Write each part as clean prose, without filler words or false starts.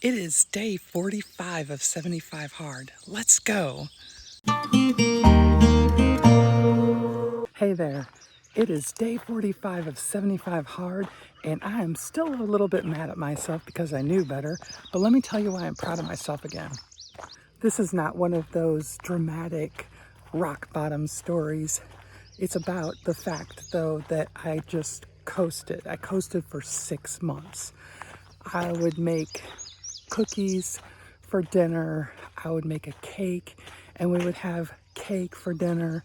It is day 45 of 75 hard. Let's go. Hey there. It is day 45 of 75 hard, and I am still a little bit mad at myself because I knew better, but let me tell you why I'm proud of myself again. This is not one of those dramatic rock bottom stories. It's about the fact, though, that I just coasted. I coasted for 6 months. I would make cookies for dinner. I would make a cake, and we would have cake for dinner.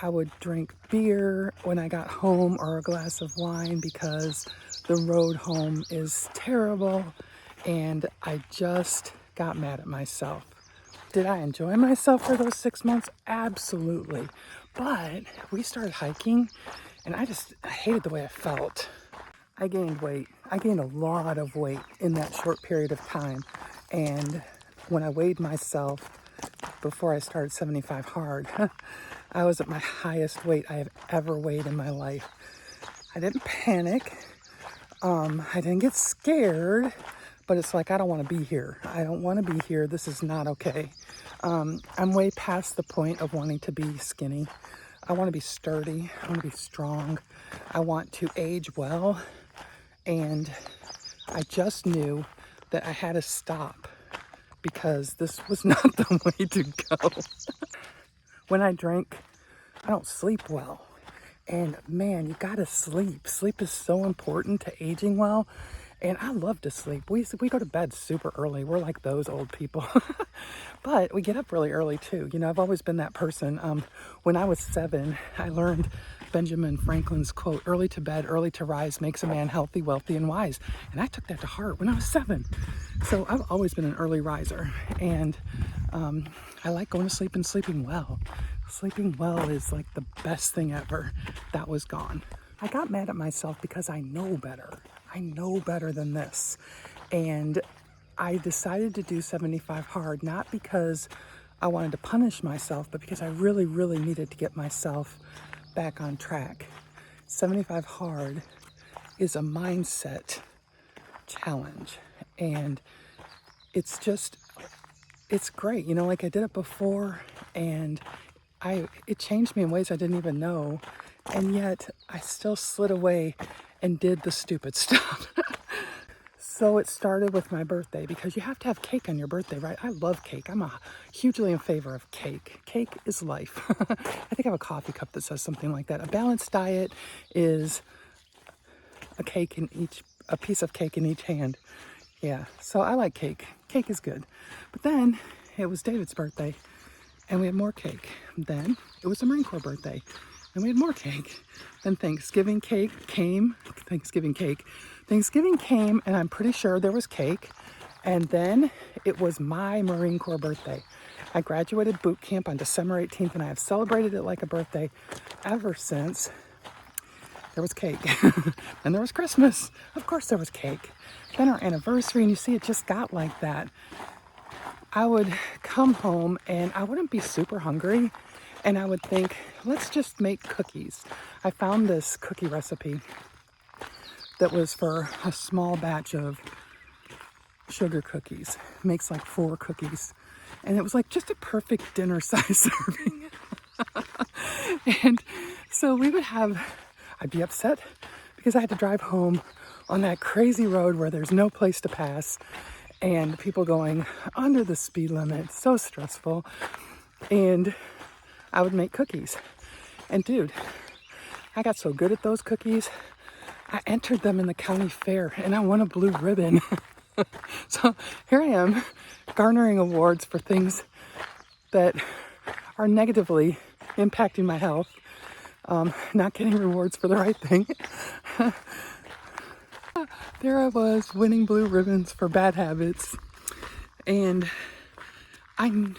I would drink beer when I got home, or a glass of wine, because the road home is terrible, and I just got mad at myself. Did I enjoy myself for those 6 months? Absolutely. But we started hiking, and I hated the way I felt. I gained weight. I gained a lot of weight in that short period of time. And when I weighed myself before I started 75 hard, I was at my highest weight I have ever weighed in my life. I didn't panic. I didn't get scared, but it's like, I don't want to be here. I don't want to be here. This is not okay. I'm way past the point of wanting to be skinny. I want to be sturdy. I want to be strong. I want to age well. And I just knew that I had to stop because this was not the way to go. When I drink, I don't sleep well. And man, you gotta sleep. Sleep is so important to aging well. And I love to sleep. We go to bed super early. We're like those old people. But we get up really early too. You know, I've always been that person. When I was 7, I learned Benjamin Franklin's quote, "Early to bed, early to rise makes a man healthy, wealthy, and wise." And I took that to heart when I was 7. So I've always been an early riser. And I like going to sleep and sleeping well. Sleeping well is like the best thing ever. That was gone. I got mad at myself because I know better. I know better than this. And I decided to do 75 hard, not because I wanted to punish myself, but because I really, really needed to get myself back on track. 75 hard is a mindset challenge. And it's great. You know, like I did it before, and it changed me in ways I didn't even know. And yet I still slid away and did the stupid stuff. So it started with my birthday, because you have to have cake on your birthday, right? I love cake. I'm hugely in favor of cake. Cake is life. I think I have a coffee cup that says something like that. A balanced diet is a piece of cake in each hand. Yeah, so I like cake. Cake is good. But then it was David's birthday, and we had more cake. Then it was the Marine Corps birthday, and we had more cake. Then Thanksgiving came, and I'm pretty sure there was cake. And then it was my Marine Corps birthday. I graduated boot camp on December 18th, and I have celebrated it like a birthday ever since. There was cake. And there was Christmas. Of course there was cake. Then our anniversary, and you see, it just got like that. I would come home and I wouldn't be super hungry, and I would think, let's just make cookies. I found this cookie recipe that was for a small batch of sugar cookies. It makes like 4 cookies. And it was like just a perfect dinner size serving. And so I'd be upset because I had to drive home on that crazy road where there's no place to pass, and people going under the speed limit. So stressful. And I would make cookies. And dude, I got so good at those cookies, I entered them in the county fair, and I won a blue ribbon. So here I am, garnering awards for things that are negatively impacting my health, not getting rewards for the right thing. There I was, winning blue ribbons for bad habits. And I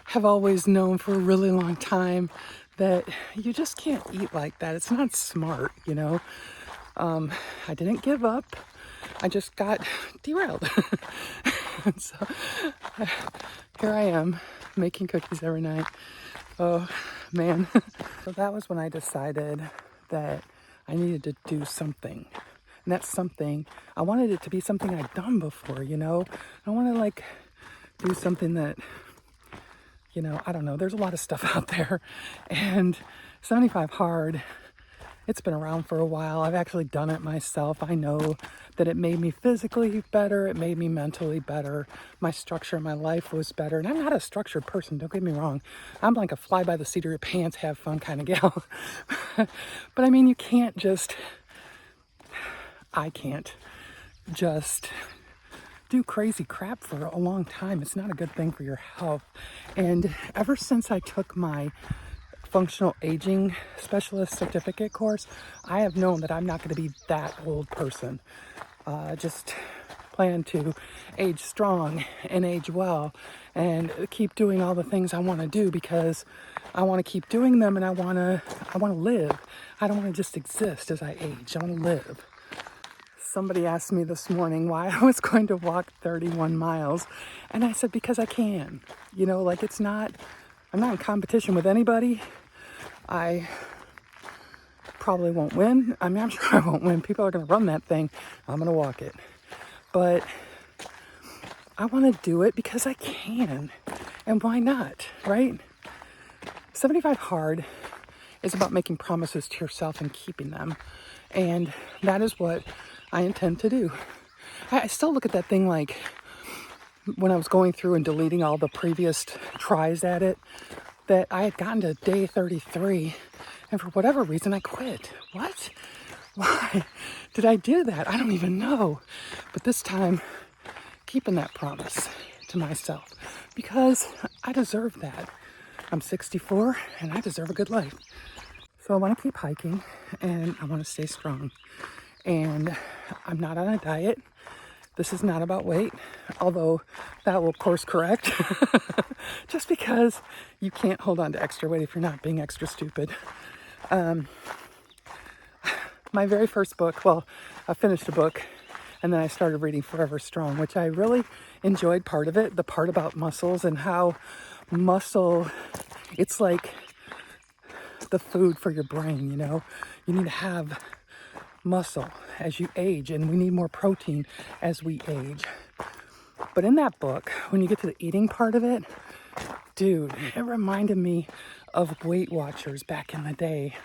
have always known for a really long time that you just can't eat like that. It's not smart, you know. I didn't give up. I just got derailed. So here I am, making cookies every night. Oh, man. So that was when I decided that I needed to do something. And that's something, I wanted it to be something I'd done before, you know? I want to like do something that, you know, I don't know, there's a lot of stuff out there. And 75 hard, it's been around for a while. I've actually done it myself. I know that it made me physically better. It made me mentally better. My structure in my life was better. And I'm not a structured person, don't get me wrong. I'm like a fly by the seat of your pants, have fun kind of gal. But I mean, you can't just, I can't just do crazy crap for a long time. It's not a good thing for your health. And ever since I took my functional aging specialist certificate course, I have known that I'm not going to be that old person. Just plan to age strong and age well and keep doing all the things I want to do because I want to keep doing them, and I want to live. I don't want to just exist as I age. I want to live. Somebody asked me this morning why I was going to walk 31 miles, and I said because I can. You know, like I'm not in competition with anybody. I probably won't win. I mean, I'm sure I won't win. People are going to run that thing. I'm going to walk it. But I want to do it because I can. And why not, right? 75 hard is about making promises to yourself and keeping them. And that is what I intend to do. I still look at that thing like when I was going through and deleting all the previous tries at it, that I had gotten to day 33, and for whatever reason I quit. What? Why did I do that? I don't even know. But this time, keeping that promise to myself, because I deserve that. I'm 64 and I deserve a good life. So I want to keep hiking and I want to stay strong. And I'm not on a diet. This is not about weight, although that will course correct. Just because you can't hold on to extra weight if you're not being extra stupid. My very first book, well, I finished a book and then I started reading Forever Strong, which I really enjoyed part of it, the part about muscles and how muscle, it's like the food for your brain, you know? You need to have muscle as you age, and we need more protein as we age. But in that book, when you get to the eating part of it, dude, it reminded me of Weight Watchers back in the day,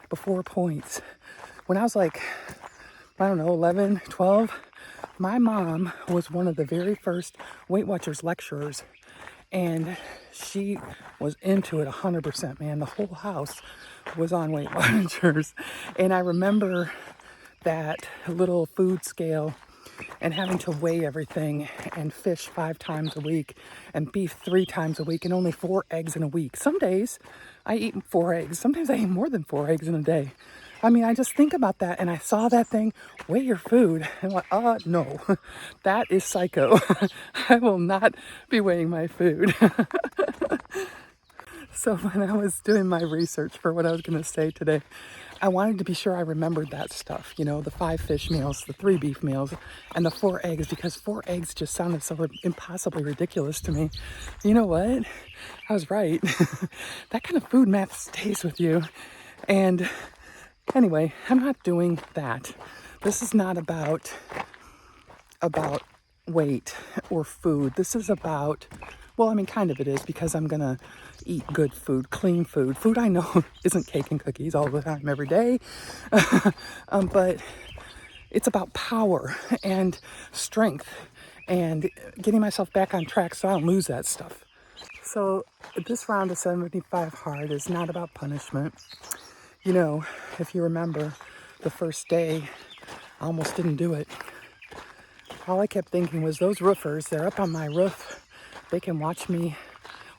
before points. When I was like, I don't know, 11, 12, my mom was one of the very first Weight Watchers lecturers, and she was into it 100%, man. The whole house was on Weight Watchers. And I remember that little food scale and having to weigh everything, and fish 5 times a week and beef 3 times a week and only 4 eggs in a week. Some days I eat 4 eggs. Sometimes I eat more than 4 eggs in a day. I mean, I just think about that and I saw that thing, weigh your food. And I'm like, no, that is psycho. I will not be weighing my food. So when I was doing my research for what I was going to say today, I wanted to be sure I remembered that stuff, you know, the 5 fish meals, the 3 beef meals, and the 4 eggs, because 4 eggs just sounded so impossibly ridiculous to me. You know what? I was right. That kind of food math stays with you. And anyway, I'm not doing that. This is not about weight or food. This is about, well, I mean, kind of it is, because I'm going to eat good food, clean food. Food I know isn't cake and cookies all the time, every day. But it's about power and strength and getting myself back on track so I don't lose that stuff. So this round of 75 hard is not about punishment. You know, if you remember the first day, I almost didn't do it. All I kept thinking was, those roofers, they're up on my roof. They can watch me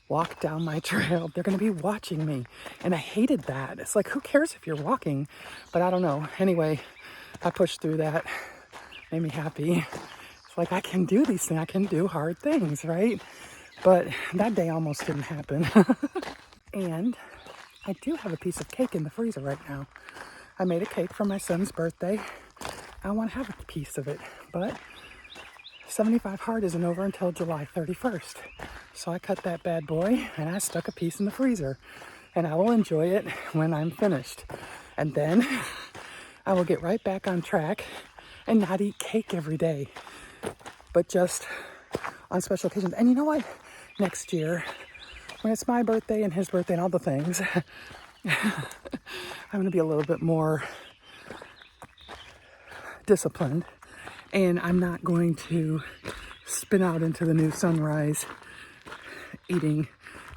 walk down my trail. They're going to be watching me. And I hated that. It's like, who cares if you're walking? But I don't know. Anyway, I pushed through that. Made me happy. It's like, I can do these things. I can do hard things, right? But that day almost didn't happen. And I do have a piece of cake in the freezer right now. I made a cake for my son's birthday. I want to have a piece of it. But 75 hard isn't over until July 31st. So I cut that bad boy and I stuck a piece in the freezer. And I will enjoy it when I'm finished. And then I will get right back on track and not eat cake every day, but just on special occasions. And you know what? Next year, when it's my birthday and his birthday and all the things, I'm going to be a little bit more disciplined, and I'm not going to spin out into the new sunrise eating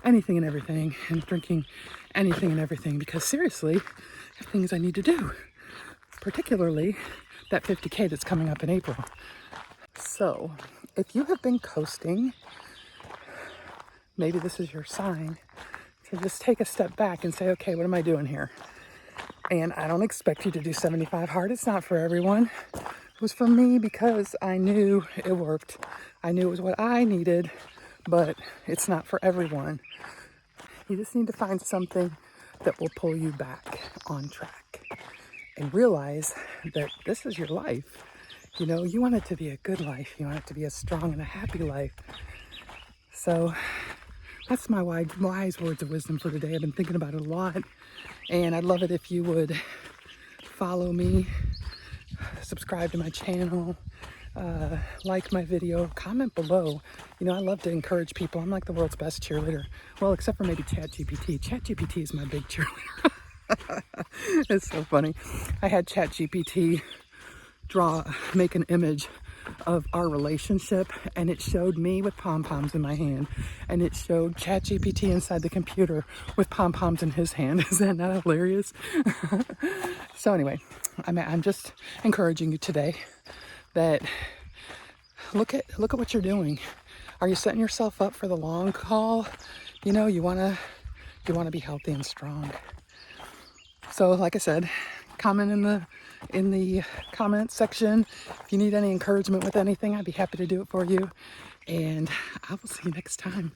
anything and everything and drinking anything and everything, because seriously, I have things I need to do, particularly that 50K that's coming up in April. So if you have been coasting, maybe this is your sign to just take a step back and say, okay, what am I doing here? And I don't expect you to do 75 hard. It's not for everyone. It was for me because I knew it worked. I knew it was what I needed, but it's not for everyone. You just need to find something that will pull you back on track and realize that this is your life. You know, you want it to be a good life. You want it to be a strong and a happy life. So that's my wise words of wisdom for today. I've been thinking about it a lot, and I'd love it if you would follow me, subscribe to my channel, like my video, comment below. You know, I love to encourage people. I'm like the world's best cheerleader. Well, except for maybe ChatGPT. ChatGPT is my big cheerleader. It's so funny. I had ChatGPT make an image of our relationship, and it showed me with pom-poms in my hand, and it showed ChatGPT inside the computer with pom-poms in his hand. Is that not hilarious? So anyway, I'm just encouraging you today that look at what you're doing. Are you setting yourself up for the long haul? You know, you wanna be healthy and strong. So like I said, comment in the comment section if you need any encouragement with anything. I'd be happy to do it for you, and I will see you next time.